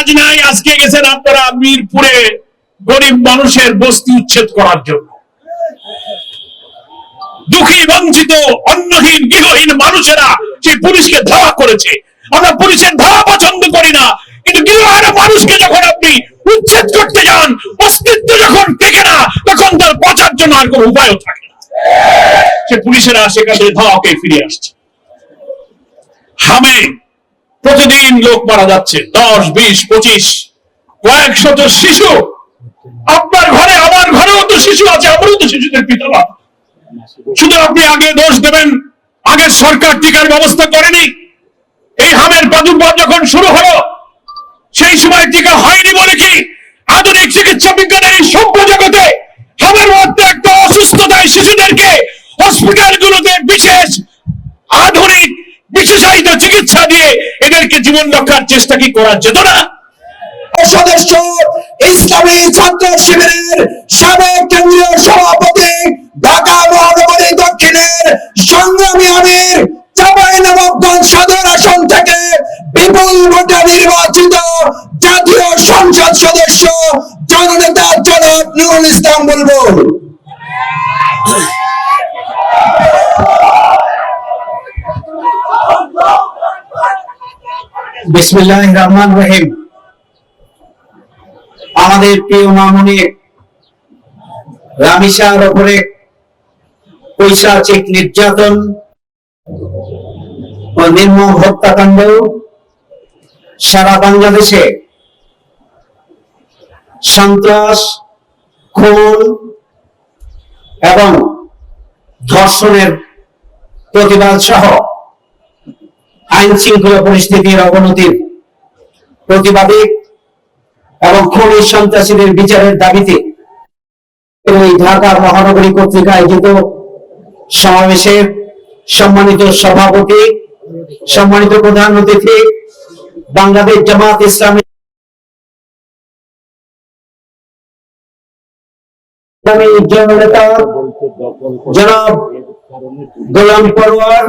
কাজ নাই, আজকে গেছেন আপনারা মিরপুরে গরিব মানুষের বস্তি উচ্ছেদ করার জন্য। দুঃখী, বঞ্চিত, অন্নহীন, গৃহহীন মানুষেরা সেই পুলিশকে ধাওয়া করেছে। আমরা পুলিশের ধাওয়া পছন্দ করি না, কিন্তু গৃহহীন মানুষকে যখন আপনি উচ্ছেদ করতে যান, অস্তিত্ব যখন টেকে না, তখন তার বাঁচার জন্য আর কোনো উপায়ও থাকে না। সে পুলিশেরা সেখান থেকে ধাওয়াকে ফিরে আসছে। হামে প্রতিদিন লোক মারা যাচ্ছে, 10, 20, 25, কয়েক শত শিশু। আপনার ঘরে, আমার ঘরেও তো শিশু আছে, আমারও তো শিশুদের পিতা মাতা। শুধু আপনি আগে দোষ দেবেন, আগের সরকার টিকার ব্যবস্থা করেনি। এই হামের প্রাদুর্ভাব যখন শুরু হলো, সেই সময় টিকা হয়নি বলে কি আধুনিক চিকিৎসা বিজ্ঞানের এই সভ্য জগতে হামের মধ্যে একটা অসুস্থতায় শিশুদেরকে হসপিটালগুলোতে বিশেষ আধুনিক বিশেষায়িত চিকিৎসা দিয়ে এদেরকে জীবন রক্ষার চেষ্টা কি করা যেত না? সদস্য, ইসলামী ছাত্র শিবিরের সাবেক কেন্দ্রীয় সভাপতি, ঢাকা মহানগরী দক্ষিণের সংগ্রামী আমির, চাঁপাইনবাবগঞ্জ সদর আসন থেকে বিপুল ভোটে নির্বাচিত জাতীয় সংসদ সদস্য জননেতা জনাব নুরুল ইসলাম বুলবুল। বিসমিল্লাহির রহমানির রহিম। আমাদের প্রিয় মামুনি রামিসার উপরে পৈশাচিক নির্যাতন ও নির্মম হত্যাকাণ্ড সারা বাংলাদেশে সন্ত্রাস, খুন এবং ধর্ষণের প্রতিবাদ সহ আইন শৃঙ্খলা পরিস্থিতির অবনতির প্রতিবাদে এবং খুনি সন্ত্রাসীদের বিচারের দাবিতে এই ঢাকা মহানগরী কর্তৃক আয়োজিত সমাবেশের সম্মানিত সভাপতি, সম্মানিত প্রধান অতিথি, বাংলাদেশ জামাত ইসলামী নেতা জনাব গোলাম পরোয়ার,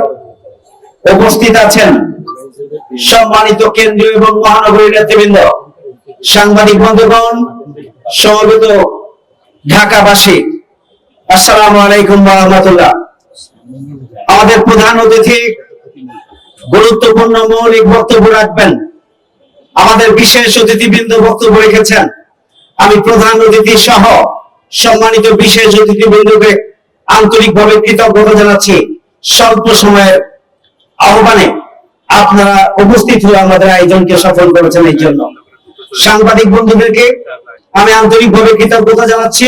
উপস্থিত আছেন সম্মানিত কেন্দ্রীয় এবং মহানগরী নেতৃবৃন্দ, সাংবাদিক বন্ধুগণ, সমবেত ঢাকাবাসী, আসসালামু আলাইকুম ওয়া রাহমাতুল্লাহ। আমাদের প্রধান অতিথি গুরুত্বপূর্ণ মৌলিক বক্তব্য রাখবেন। আমাদের বিশেষ অতিথিবৃন্দ বক্তব্য রেখেছেন। আমি প্রধান অতিথি সহ সম্মানিত বিশেষ অতিথিবৃন্দকে আন্তরিকভাবে কৃতজ্ঞতা জানাচ্ছি। স্বল্প সময়ের আহ্বানে আপনারা উপস্থিত হয়ে আমাদের আয়োজনকে সফল করেছেন, এই জন্য সাংবাদিক বন্ধুদেরকে আমি আন্তরিকভাবে কৃতজ্ঞতা জানাচ্ছি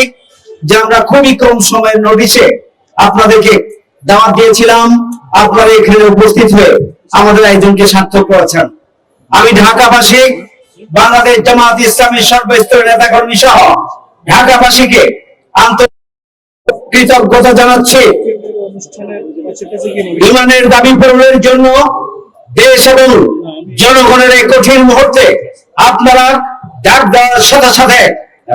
যে আমরা খুবই কম সময়ের নোটিশে আপনাদেরকে দাওয়াত দিয়েছিলাম, আপনারা এখানে উপস্থিত হয়ে আমাদের আয়োজনকে সার্থক করেছেন। আমি ঢাকাবাসী, বাংলাদেশ জামাত ইসলামীর সর্বস্তরের নেতাকর্মী সহ ঢাকাবাসীকে আন্তরিক কৃতজ্ঞতা জানাচ্ছি। ইমানের দাবি পূরণের জন্য দেশ এবং জনগণের এই কঠিন মুহূর্তে আপনারা ডাক দেওয়ার সাথে সাথে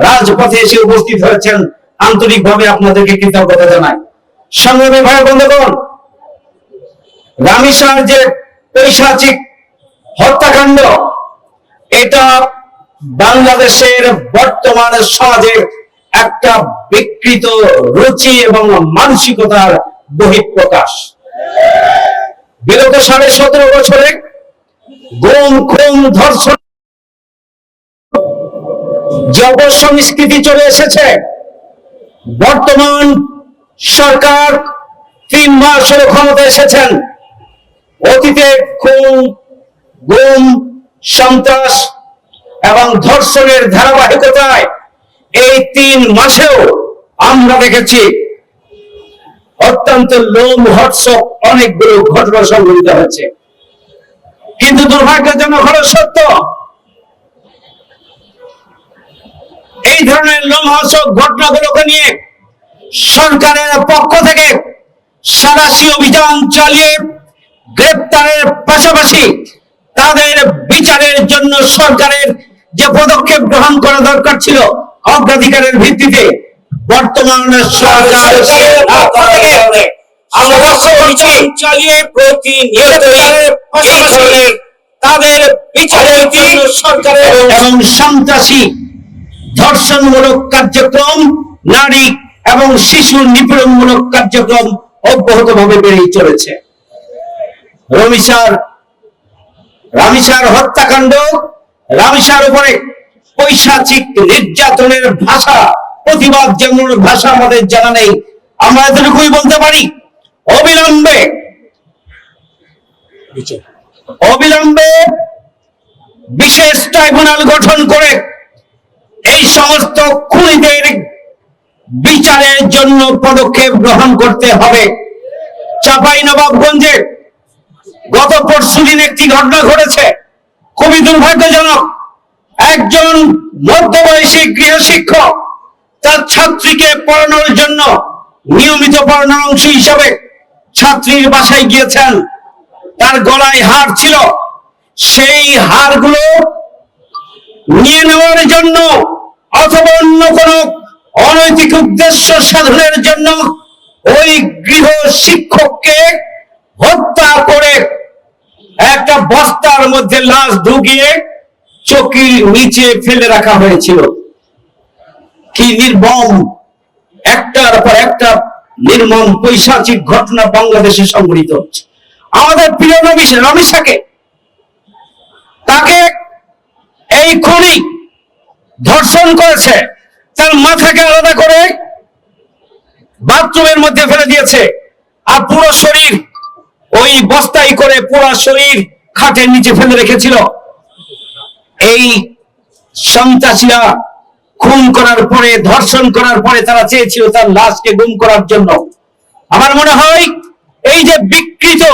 রাজপথে এসে উপস্থিত হয়েছেন, আন্তরিকভাবে আপনাদেরকে কৃতজ্ঞতা জানাই। সংগ্রামী ভাই বন্ধুগণ, রামিসার যে পৈশাচিক হত্যাকাণ্ড, এটা বাংলাদেশের বর্তমান সমাজের একটা বিকৃত রুচি এবং মানসিকতার বহিঃপ্রকাশ। বিগত 17.5 বছরে গুম, খুন, ধর্ষণ যে অপসংস্কৃতি চলে এসেছে, বর্তমান সরকার 3 মাস হলো ক্ষমতা এসেছেন। অতীতে খুন, গুম, সন্ত্রাস এবং ধর্ষণের ধারাবাহিকতায় এই 3 মাসেও আমরা দেখেছি অত্যন্ত লোমহর্ষক অনেকগুলো ঘটনা সংঘটিত হয়েছে। কিন্তু দুর্ভাগ্যজনক হলো সত্য, এই ধরনের লোমহর্ষক ঘটনাগুলোকে নিয়ে সরকারের পক্ষ থেকে সাঁড়াশি অভিযান চালিয়ে গ্রেপ্তারের পাশাপাশি তাদের বিচারের জন্য সরকারের যে পদক্ষেপ গ্রহণ করা দরকার ছিল অগ্রাধিকারের ভিত্তিতে, বর্তমান সরকার চালিয়ে প্রতিনিয়ত তাদের বিচারের জন্য সরকারের এবং সন্ত্রাসী ধর্ষণমূলক কার্যক্রম, নারী এবং শিশু নিপীড়নমূলক কার্যক্রম অব্যাহতভাবে বেড়েই চলেছে। রামিসার হত্যাকাণ্ড, রামিসার উপরে পৈশাচিক নির্যাতনের ভাষা, প্রতিবাদ যেমন ভাষা আমাদের জানা নেই, আমরা এতটুকুই বলতে পারি অবিলম্বে বিশেষ ট্রাইব্যুনাল গঠন করে এই সমস্ত খুনিদের বিচারের জন্য পদক্ষেপ গ্রহণ করতে হবে। চাঁপাইনবাবগঞ্জে গত পরশুদিন একটি ঘটনা ঘটেছে, খুবই দুর্ভাগ্যজনক। একজন মধ্যবয়সী গৃহশিক্ষক তার ছাত্রীকে পড়ানোর জন্য নিয়মিত পড়ানোর অংশ হিসাবে ছাত্রীর বাসায় গিয়েছেন। তার গলায় হার ছিল, সেই হারগুলো নিয়ে নেওয়ার জন্য অথবা অন্য কোনো অনৈতিক উদ্দেশ্য সাধনের জন্য ওই গৃহ শিক্ষককে হত্যা করে একটা বস্তার মধ্যে লাশ ঢুকিয়ে চকির নিচে ফেলে রাখা হয়েছিল। কি নির্মম, একটার পর একটা নির্মম পৈশাচিক ঘটনা বাংলাদেশে সংঘটিত হচ্ছে। আমাদের প্রিয় রামিসাকে, তাকে এই খুনি ধর্ষণ করেছে, তার মাথাকে আলাদা করে বাথরুমের মধ্যে ফেলে দিয়েছে, আর পুরো শরীর ওই বস্তায় করে পুরো শরীর খাটের নিচে ফেলে রেখেছিল। এই সন্ত্রাসীরা খুন করার পরে, ধর্ষণ করার পরে তারা চেয়েছিল তার লাশকে গুম করার জন্য। আমার মনে হয় এই যে বিকৃত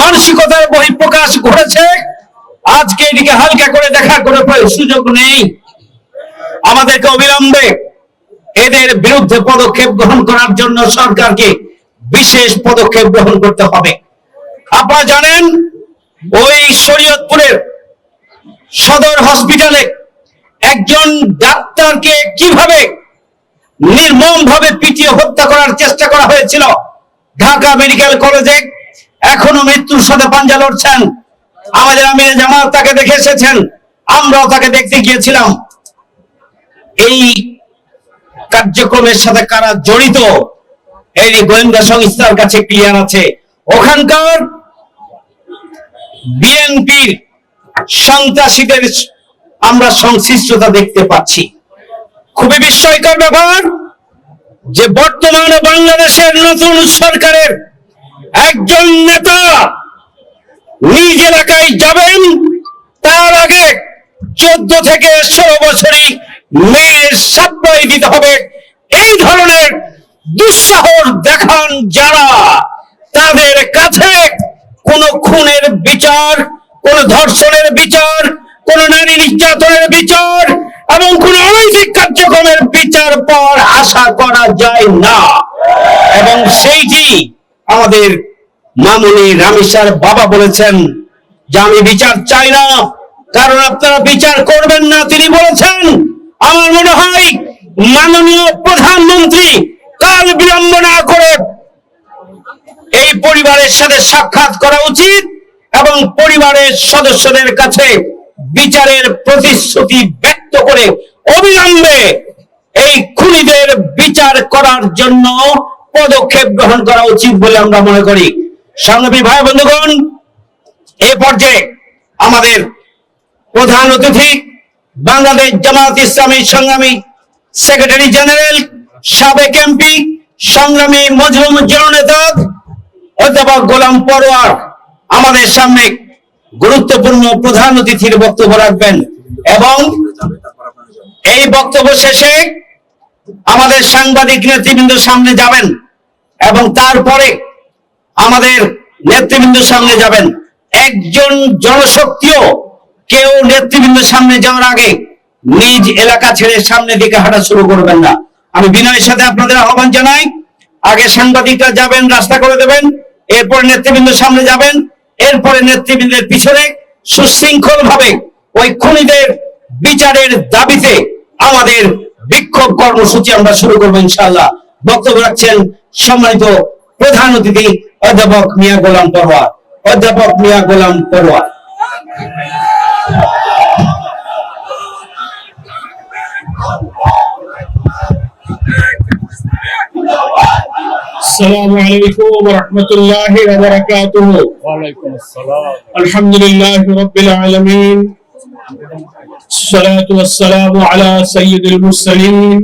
মানসিকতার বহিঃপ্রকাশ ঘটেছে, আজকে এদিকে হালকা করে দেখার কোনো সুযোগ নেই। আমাদেরকে অবিলম্বে এদের বিরুদ্ধে পদক্ষেপ গ্রহণ করার জন্য সরকারকে বিশেষ পদক্ষেপ গ্রহণ করতে হবে। আপনারা জানেন ওই শরীয়তপুরের সদর হসপিটালে একজন ডাক্তারকে কিভাবে নির্মমভাবে পিটিয়ে হত্যা করার চেষ্টা করা হয়েছিল। ঢাকা মেডিকেল কলেজে এখনো মৃত্যুর সাথে পাঞ্জা লড়ছেন। আমাদের আমির জামাত তাকে দেখে এসেছেন, আমরাও তাকে দেখতে গিয়েছিলাম। এই কার্যক্রমের সাথে কারা জড়িত এই গোয়েন্দা সংস্থার কাছে ক্লিয়ার আছে। ওখানকার বিএনপির সন্ত্রাসীদের আমরা সংশ্লিষ্টতা দেখতে পাচ্ছি। খুবই বিস্ময়কর ব্যাপার যে বর্তমানে বাংলাদেশের নতুন সরকারের একজন নেতা নিজ এলাকায় যাবেন, তার আগে 14 থেকে 16 বছরই মেয়ের সাপ্লাই দিতে হবে। এই ধরনের দুঃসাহস দেখান যারা, তাদের কাছে কোন খুনের বিচার, কোন ধর্ষণের বিচার, কোন নারী নির্যাতনের বিচার এবং কোন অনৈতিক কার্যক্রমের বিচার পর আশা করা যায় না। এবং সেইটি আমাদের মামুনি রামিসার বাবা বলেছেন যে আমি বিচার চাই না, কারণ আপনারা বিচার করবেন না। তিনি বলেছেন, আমার মনে হয় মাননীয় প্রধানমন্ত্রী কাল বিলম্ব না করে এই পরিবারের সাথে সাক্ষাৎ করা উচিত এবং পরিবারের সদস্যদের কাছে বিচারের প্রতিশ্রুতি ব্যক্ত করে অবিলম্বে এই খুনিদের বিচার করার জন্য পদক্ষেপ গ্রহণ করা উচিত বলে আমরা মনে করি। সংগ্রামী ভাই বন্ধুগণ, এ পর্যায়ে আমাদের প্রধান অতিথি বাংলাদেশ জামাত ইসলামী সংগ্রামী সেক্রেটারি জেনারেল, সাবেক এমপি, সংগ্রামী মজলুম জননেতা অধ্যাপক গোলাম পরোয়ার আমাদের সামনে গুরুত্বপূর্ণ প্রধান অতিথির বক্তব্য রাখবেন এবং এই বক্তব্য শেষে আমাদের সাংবাদিক নেতৃবৃন্দ সামনে যাবেন এবং তারপরে আমাদের নেতৃবৃন্দের সামনে যাবেন। একজন জনশক্তিও কেউ নেতৃবৃন্দের সামনে যাওয়ার আগে নিজ এলাকা ছেড়ে সামনের দিকে হাঁটা শুরু করবেন না। আমি বিনয়ের সাথে আপনাদের আহ্বান জানাই, আগে সাংবাদিকরা যাবেন, রাস্তা করে দেবেন, এরপর নেতৃবৃন্দের সামনে যাবেন, এরপরে নেতৃবৃন্দের পিছনে সুশৃঙ্খল ভাবে ওই খুনিদের বিচারের দাবিতে আমাদের বিক্ষোভ কর্মসূচি আমরা শুরু করবো ইনশাআল্লাহ। বক্তব্য রাখছেন সম্মানিত প্রধান অতিথি অধ্যাপক মিয়া গোলাম পরোয়ার। অধ্যাপক মিয়া গোলাম পরোয়ার। السلام عليكم ورحمة الله وبركاته. وعليكم السلام. الحمد لله رب العالمين. الصلاة والسلام على سيد المرسلين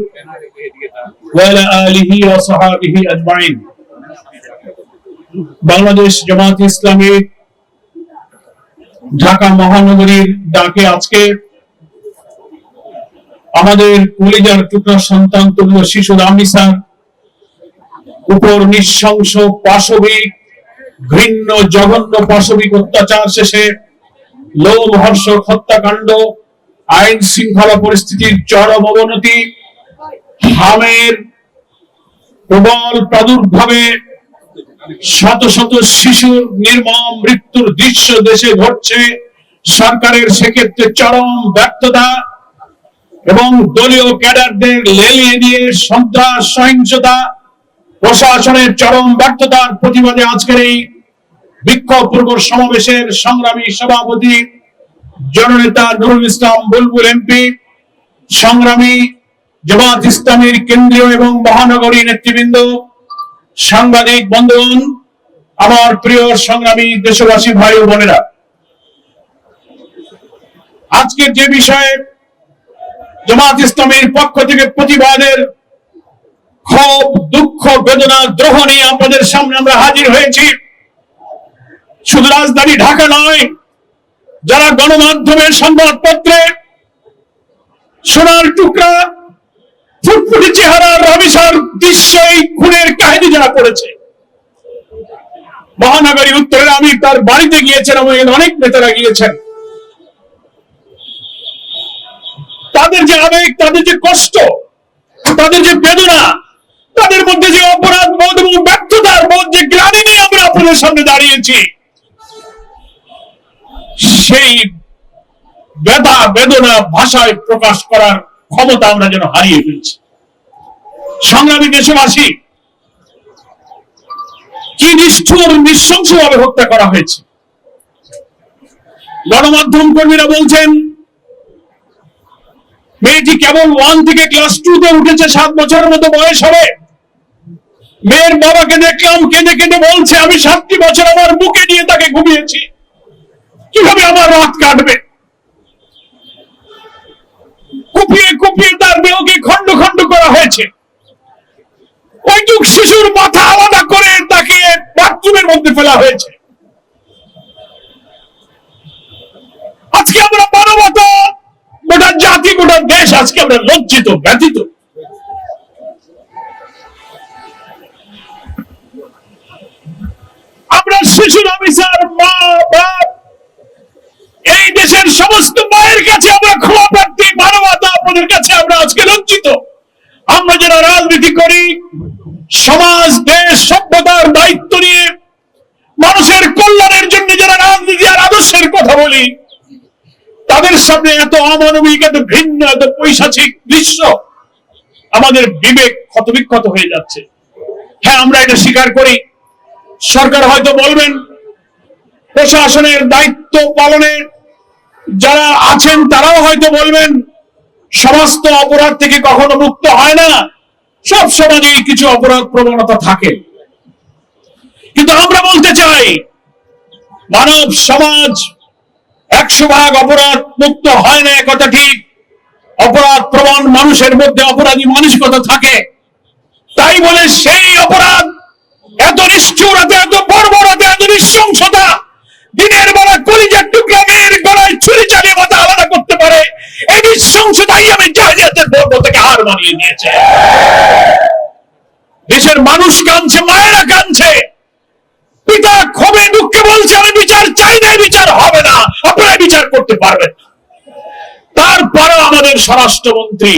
وعلى آله وصحابه أجمعين. বাংলাদেশ জামাত ইসলামী ঢাকা মহানগরীর ডাকে আজকে আমাদের কলিজার টুকরা সন্তান তুল্য শিশু রামিসার উপর নৃশংস পাশবিক ঘৃণ্য জঘন্য পাশবিক অত্যাচার শেষে লোমহর্ষক হত্যাকাণ্ড, আইন শৃঙ্খলা পরিস্থিতির চরম অবনতি, হামের প্রবল প্রাদুর্ভাবে শত শত শিশুর নির্মম মৃত্যুর দৃশ্য দেশে ঘটছে, সরকারের সেক্ষেত্রে চরম ব্যর্থতা এবং দলীয় ক্যাডারদের লেলিয়ে দিয়ে সন্ত্রাস সহিংসতা, প্রশাসনের চরম ব্যর্থতার প্রতিবাদে আজকের এই বিক্ষোভ পূর্ব সমাবেশের সংগ্রামী সভাপতি জননেতা নুরুল ইসলাম বুলবুল এমপি, সংগ্রামী জামাত ইসলামীর কেন্দ্রীয় এবং মহানগরী নেতৃবৃন্দ, সাংবাদিক বন্ধুগণ, আমার প্রিয় সংগ্রামী দেশবাসী ভাই ও বোনেরা, আজকে যে বিষয়ে জামাত ইসলামীর পক্ষ থেকে প্রতিবাদের ক্ষোভ, দুঃখ, বেদনা, দ্রোহ নিয়ে আপনাদের সামনে আমরা হাজির হয়েছি, শুধু রাজধানী ঢাকা নয়, যারা গণমাধ্যমের সংবাদপত্রে সোনার টুকরা ফুটফুটি চেহারা রামিসার দৃশ্য, এই খুনের কাহিনী যারা পড়েছে, মহানগরী উত্তরের আমি তার বাড়িতে গিয়েছেন এবং অনেক নেতারা গিয়েছেন, তাদের যে আবেগ, তাদের যে কষ্ট, তাদের যে বেদনা, তাদের মধ্যে যে অপরাধ বোধ এবং ব্যর্থতার বোধ, যে গ্লানি নিয়ে আমরা আপনাদের সামনে দাঁড়িয়েছি, সেই ব্যথা বেদনা ভাষায় প্রকাশ করার ক্ষমতা আমরা যেন হারিয়ে ফেলছি। সংগ্রামী দেশবাসী, কি নিষ্ঠুর নৃশংসভাবে হত্যা করা হয়েছে। গণমাধ্যম কর্মীরা বলছেন মেয়েটি কেবল 1 থেকে ক্লাস 2 তে উঠেছে, 7 বছরের মতো বয়স হবে। মেয়ের বাবাকে দেখলাম কেঁদে কেঁদে বলছে, আমি 7টি বছর আমার বুকে নিয়ে তাকে ঘুমিয়েছি, কিভাবে আমার রাত কাটবে। কুপিয়ে কুপিয়ে তার দেহকে খন্ড খন্ড করা হয়েছে। ওইটুক শিশুর মাথা আলাদা করে তাকে বাথরুমের মধ্যে ফেলা হয়েছে। আজকে আমরা মানবতা, গোটা জাতি, গোটা দেশ আজকে আমরা লজ্জিত, ব্যথিত। আমরা শিশু রামিসার মা বাপ, এই দেশের সমস্ত মায়ের কাছে আমরা ক্ষমা প্রার্থী, মানবতা আপনাদের কাছে আমরা আজকে লজ্জিত। আমরা যারা রাজনীতি করি, সমাজ, দেশ, সভ্যতার দায়িত্ব নিয়ে মানুষের কল্যাণের জন্য যারা রাজনীতি আর আদর্শের কথা বলি, তাদের সামনে এত অমানবিক, এত ঘৃণ্য, এত পৈশাচিক দৃশ্য, আমাদের বিবেক ক্ষতবিক্ষত হয়ে যাচ্ছে। হ্যাঁ, আমরা এটা স্বীকার করি, সরকার হয়তো বলবেন, প্রশাসনের দায়িত্ব পালনে যারা আছেন তারাও হয়তো বলবেন, সমস্ত অপরাধ থেকে কখনো মুক্ত হয় না, সব সমাজেই কিছু অপরাধ প্রবণতা থাকে। কিন্তু আমরা বলতে চাই, মানব সমাজ 100% অপরাধ মুক্ত হয় না, কথা ঠিক। অপরাধ প্রবণ মানুষের মধ্যে অপরাধী মানসিকতা থাকে। তাই বলে সেই অপরাধ, এত নিষ্ঠুরতা, এত বর্বরতা, এত নৃশংসতা দিনের বেলা কলিজার টুকরা মেয়ের গলায় ছুরি চালিয়ে মাথা আলাদা করতে পারে, এই নৃশংসতাই আমি জাহিলিয়াতের বর্ব থেকে হার মানিয়ে দিয়েছে। দেশের মানুষ কাঁদছে, মায়েরা কাঁদছে, পিতা ক্ষোভে দুঃখে বলছে, আমি বিচার চাই না, বিচার হবে না, আপনারা বিচার করতে পারবেন না। তারপরে আমাদের স্বরাষ্ট্রমন্ত্রী,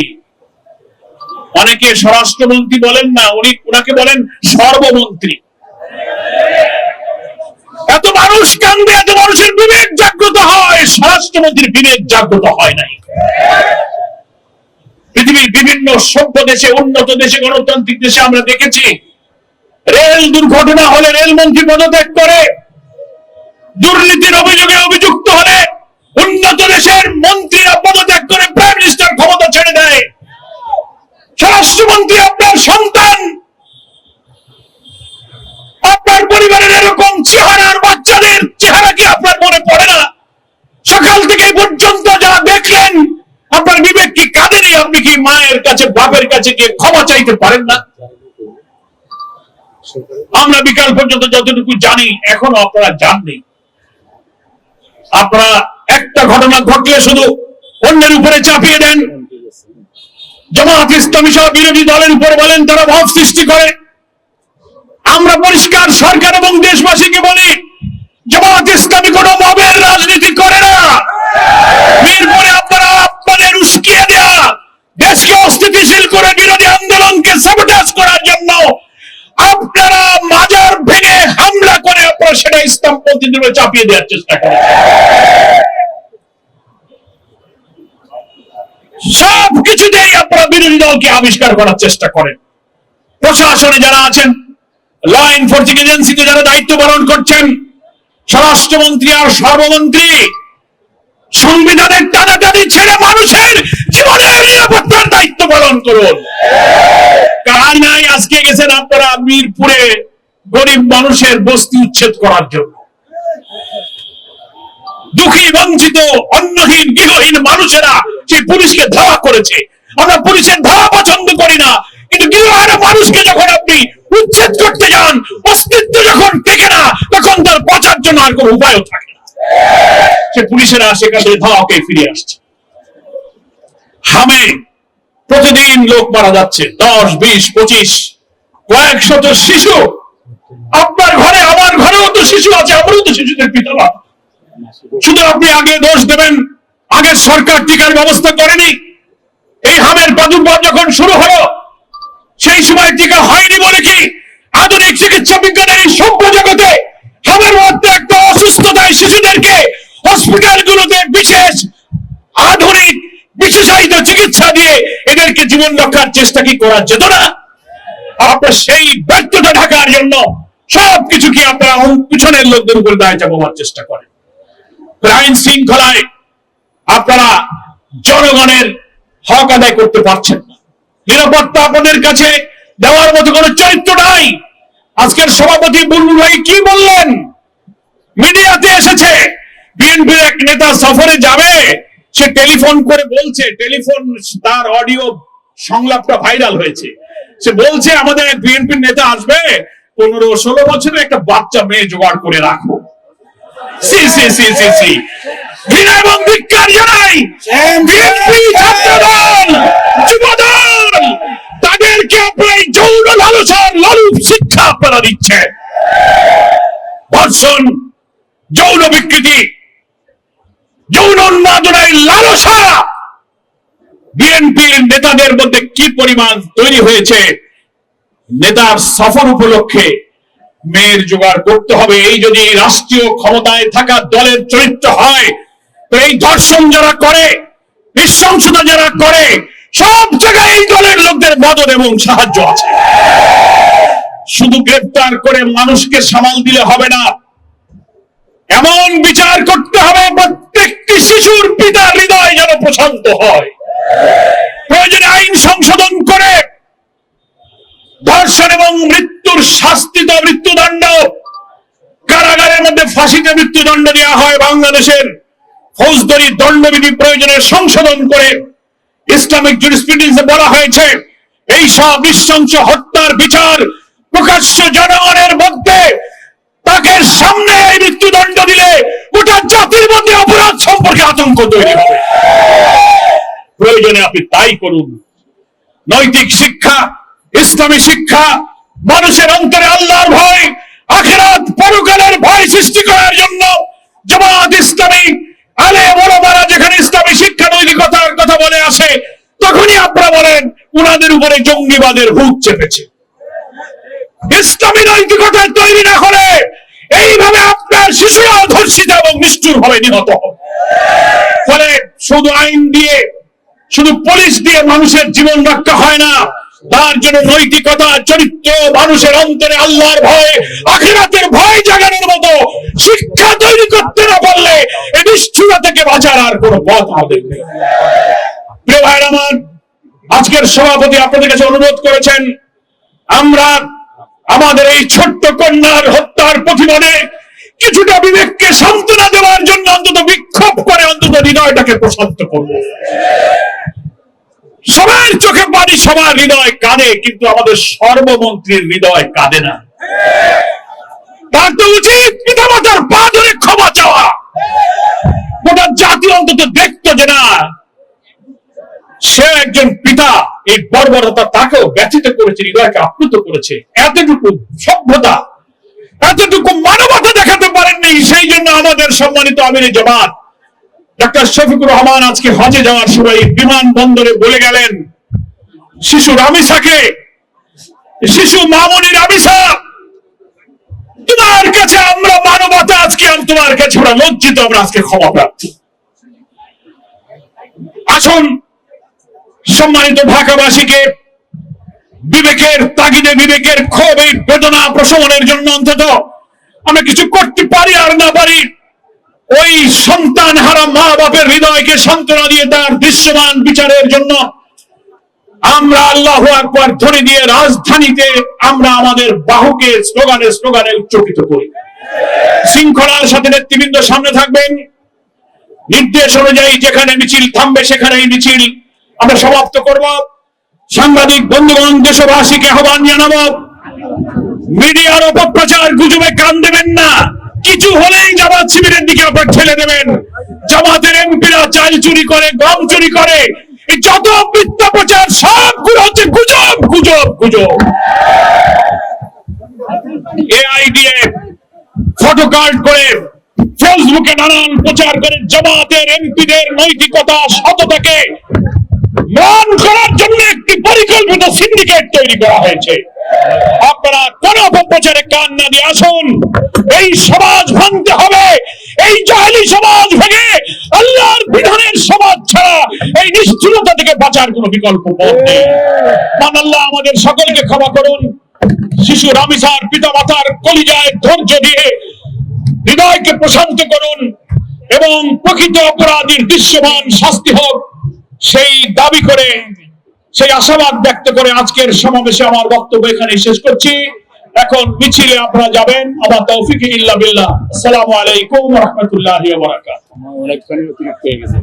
অনেকে স্বরাষ্ট্রমন্ত্রী বলেন না, ওনাকে বলেন সর্বমন্ত্রী। এত মানুষ কান্দে, এত মানুষের বিবেক জাগ্রত হয়, স্বরাষ্ট্রমন্ত্রীর বিবেক জাগ্রত হয় নাই। পৃথিবীর বিভিন্ন সভ্য দেশে, উন্নত দেশে, গণতান্ত্রিক দেশে আমরা দেখেছি, রেল দুর্ঘটনা হলে রেলমন্ত্রী পদত্যাগ করে, দুর্নীতির অভিযোগে অভিযুক্ত হলে মন্ত্রীরা পদত্যাগ করে প্রাইম মিনিস্টার ক্ষমতা ছেড়ে দেয়, স্বরাষ্ট্রমন্ত্রী আপনার সন্তান, আপনার পরিবারের এরকম চেহারার বাচ্চাদের চেহারা কি আপনার মনে পড়ে না? সকাল থেকে পর্যন্ত যারা দেখলেন, আপনার বিবেক কি কাঁদেনি? আপনি কি মায়ের কাছে বাপের কাছে গিয়ে ক্ষমা চাইতে পারেন না? আমরা বিকাল পর্যন্ত যতটুকু জানি এখনো আপনারা জাননি। আপনারা একটা ঘটনা ঘটলে শুধু অন্যের উপরে চাপিয়ে দেন। জামাত ইসলামী সহ বিরোধী দলের উপর বলেন তারা ভাব সৃষ্টি করে। আমরা পরিষ্কার সরকার এবং দেশবাসীকে বলি, জামাত ইসলামী কোনো মবের রাজনীতি করে না। মিরপুরে আপনারা আপনাদের উস্কিয়ে দেয়া দেশকে অস্থিতিশীল করে বিরোধী আন্দোলনকে সাবোটাজ করার জন্য আপনারা মাজার ভেঙে হামলা করে আপনারা সেটা ইসলামপন্থীদের উপর চাপিয়ে দেওয়ার চেষ্টা করেন। সব কিছুতেই আপনারা বিরোধী দলকে আবিষ্কার করার চেষ্টা করেন। প্রশাসনে যারা আছেন, ল এনফোর্সিং এজেন্সিতে যারা দায়িত্ব পালন করছেন, স্বরাষ্ট্রমন্ত্রী আর সর্বমন্ত্রী, সংবিধানের টানাটানি ছেড়ে মানুষের জীবনের নিরাপত্তার দায়িত্ব পালন করুন। কার নাই আজকে গেছেন আপনারা মিরপুরে গরিব মানুষের বস্তি উচ্ছেদ করার জন্য? দুঃখী, বঞ্চিত, অন্নহীন, গৃহহীন মানুষেরা সেই পুলিশকে ধাওয়া করেছে। আমরা পুলিশের ধাওয়া পছন্দ করি না, কিন্তু গৃহহীন মানুষকে যখন আপনি উচ্ছেদ করতে যান, অস্তিত্ব যখন টেকে না, তখন তার বাঁচার জন্য আর কোনো উপায়ও থাকে না। সে পুলিশেরা সেখান থেকে ধাওয়াকে ফিরে আসছে। হামে প্রতিদিন লোক মারা যাচ্ছে, 10, 20, 25, কয়েক শত শিশু। আপনার ঘরে, আমার ঘরেও তো শিশু আছে, আমারও তো শিশুদের পিতা মাতা। শুধু আপনি আগে দোষ দেবেন, আগের সরকার টিকার ব্যবস্থা করেনি। এই হামের প্রাদুর্ভাব যখন শুরু হলো, সেই সময় টিকা হয়নি বলে কি আধুনিক চিকিৎসা বিজ্ঞানের এই সভ্য জগতে হামের মধ্যে একটা অসুস্থতায় শিশুদেরকে হসপিটালগুলোতে বিশেষ আধুনিক বিশেষায়িত চিকিৎসা দিয়ে এদেরকে জীবন রক্ষার চেষ্টা কি করা যেত না? আপনার সেই ব্যর্থতা ঢাকার জন্য সবকিছু কি আপনারা পিছনের লোকদের উপর দায় চাপাবার চেষ্টা করেন। আইন শৃঙ্খলায় আপনারা জনগণের হক আদায় করতে পারছেন না। নিরাপত্তা আপনাদের কাছে দেওয়ার মতো কোনো চরিত্র নাই। আজকের সভাপতি বুলবুল ভাই কি বললেন? মিডিয়াতে এসেছে, বিএনপির এক নেতা সফরে যাবে, সে টেলিফোন করে বলছে, টেলিফোন তার অডিও সংলাপটা ভাইরাল হয়েছে। সে বলছে আমাদের এক বিএনপির নেতা আসবে, 15-16 বছরের একটা বাচ্চা মেয়ে জোগাড় করে রাখো। সি সি সি সি সি ঘৃণা এবং ধিক্কার জানাই। বিএনপি, ছাত্রদল, যুবদল, তাদেরকে আপনারা যৌন লালসার লালুপ শিক্ষা আপনারা দিচ্ছেন। ধর্ষণ, যৌন বিকৃতি, যৌন উন্মাদনায় লালসা বিএনপির নেতাদের মধ্যে কি পরিমাণ তৈরি হয়েছে। নেতার সফর উপলক্ষে মেয়ের জোগাড় করতে হবে, এই যদি রাষ্ট্রীয় ক্ষমতায় থাকা দলের চরিত্র হয়, তো এই ধর্ষণ যারা করে, নৃশংসতা যারা করে, সব জায়গায় এই দলের লোকদের মদত এবং সাহায্য আছে। শুধু গ্রেফতার করে মানুষকে সামাল দিলে হবে না, এমন বিচার করতে হবে প্রত্যেকটি শিশুর পিতার হৃদয় যেন প্রশান্ত হয়। প্রয়োজনে আইন সংশোধন করে ধর্ষণ এবং মৃত্যুর শাস্তি তো মৃত্যুদণ্ড, কারাগারের মধ্যে ফাঁসিতে মৃত্যুদণ্ড দেওয়া হয়। বাংলাদেশের ফৌজদারি দণ্ডবিধি প্রয়োজনে সংশোধন করে ইসলামিক জুরিসপ্রুডেন্সে বলা হয়েছে এই সব নৃশংস হত্যার বিচার প্রকাশ্য জনগণের মধ্যে, তাকে সামনে এই মৃত্যুদণ্ড দিলে গোটা জাতির মধ্যে অপরাধ সম্পর্কে আতঙ্ক তৈরি হবে। প্রয়োজনে আপনি তাই করুন। নৈতিক শিক্ষা, ইসলামী শিক্ষা, মানুষের অন্তরে আল্লাহর ভয়, আখিরাত পরকালের ভয় সৃষ্টি করার জন্য জামাত ইসলামী আলেম ওলামারা যেখানে ইসলামী শিক্ষা নৈতিকতার কথা বলে আসে, তখনই আপনারা বলেন উনাদের উপরে জঙ্গিবাদের ভূত চেপেছে। ইসলামী নৈতিকতা তৈরি না হলে এইভাবে আপনার শিশুরা ধর্ষিত এবং নিষ্ঠুর ভাবে নিহত হবে। ফলে শুধু আইন দিয়ে, শুধু পুলিশ দিয়ে মানুষের জীবন রক্ষা হয় না, তার জন্য নৈতিকতা, চরিত্র, মানুষের অন্তরে আল্লাহর ভয়, আখিরাতের ভয় জাগানোর মতো শিক্ষা তৈরি করতে না পারলে এই নিষ্ঠুরতা থেকে বাঁচার আর কোনো পথ আমাদের নেই। প্রিয় ভাইরা আমার, আজকের সভাপতি আপনাদের কাছে অনুরোধ করেছেন আমরা আমাদের এই ছোট্ট কন্যার হত্যার প্রতিবাদে কিছুটা বিবেককে সান্ত্বনা দেওয়ার জন্য অন্তত বিক্ষোভ করে অন্তত হৃদয়টাকে প্রশান্ত করব। সবার চোখে পানি, সবার হৃদয় কাঁদে, কিন্তু আমাদের সর্বমন্ত্রীর হৃদয় কাঁদে না। তার তো উচিত পিতামাতার পা ধরে ক্ষমা চাওয়া। গোটা জাতি অন্তত দেখতো যে না, সে একজন পিতা, এই বর্বরতা তাকেও ব্যথিত করেছে, হৃদয়কে আপ্লুত করেছে। এতটুকু সভ্যতা, এতটুকু মানবতা দেখাতে পারেননি। সেই জন্য আমাদের সম্মানিত আমিরে জামাত ডাক্তার শফিকুর রহমান আজকে হজে যাওয়ার সময় বিমানবন্দরে বলে গেলেন শিশু রামিসাকে, শিশু মামুনি রামিসা, তোমার কাছে আমরা মানবতা, আজকে তোমার কাছে আমরা লজ্জিত, আমরা আজকে ক্ষমা প্রার্থী। আসুন সম্মানিত ঢাকাবাসীকে বিবেকের তাগিদে, বিবেকের ক্ষোভ, এই বেদনা প্রশমনের জন্য অন্তত আমরা কিছু করতে পারি আর না পারি, ওই সন্তান হারা মা বাপের হৃদয়কে সান্ত্বনা দিয়ে তার দৃশ্যমান বিচারের জন্য আমরা আল্লাহু আকবার ধ্বনি দিয়ে রাজধানীতে আমরা আমাদের বাহুকে স্লোগানে স্লোগানে উচ্চকিত করি। শৃঙ্খলার সাথে নেতৃবৃন্দ সামনে থাকবেন। নির্দেশ অনুযায়ী যেখানে মিছিল থামবে সেখানেই মিছিল আমরা সমাপ্ত করব। সাংবাদিক বন্ধুগণ, দেশবাসীকে আহ্বান জানাবো, মিডিয়ার অপপ্রচার, গুজবে কান দেবেন না। কিছু হলেই জামাত শিবিরের দিকে আপনার ঠেলে দেবেন। জামাতের এমপিরা চাল চুরি করে, গম চুরি করে, এই যত মিথ্যা প্রচার সবগুলো হচ্ছে গুজব, গুজব, গুজব। এআই দিয়ে ফটো কার্ড করে ফেসবুকে নানান প্রচার করে জামাতের এমপিদের নৈতিকতা, সততাকে ম্লান করার জন্য একটি পরিকল্পিত সিন্ডিকেট তৈরি করা হয়েছে। আপনারা কোন অপপ্রচারে কান না দিয়ে আসুন। এই সমাজ ভাঙতে হবে। এই জাহেলি সমাজ ভেঙে আল্লাহর বিধানের সমাজ ছাড়া এই নিষ্ঠুরতা থেকে বাঁচার কোনো বিকল্প পথ নেই। মান আল্লাহ আমাদের সকলকে ক্ষমা করুন। শিশু রামিসার পিতা মাতার কলিজায় ধৈর্য দিয়ে হৃদয়কে প্রশান্ত করুন এবং প্রকৃত অপরাধীর দৃশ্যমান শাস্তি হোক, সেই দাবি করে, সেই আশাবাদ ব্যক্ত করে আজকের সমাবেশে আমার বক্তব্য এখানে শেষ করছি। এখন মিছিলে আপনারা যাবেন। আমার তৌফিক ইল্লা বিল্লাহ। আসসালামু আলাইকুম ওয়া রাহমাতুল্লাহি ওয়া বারাকাতুহু। অনেকখানি অতিরিক্ত হয়ে গেছে।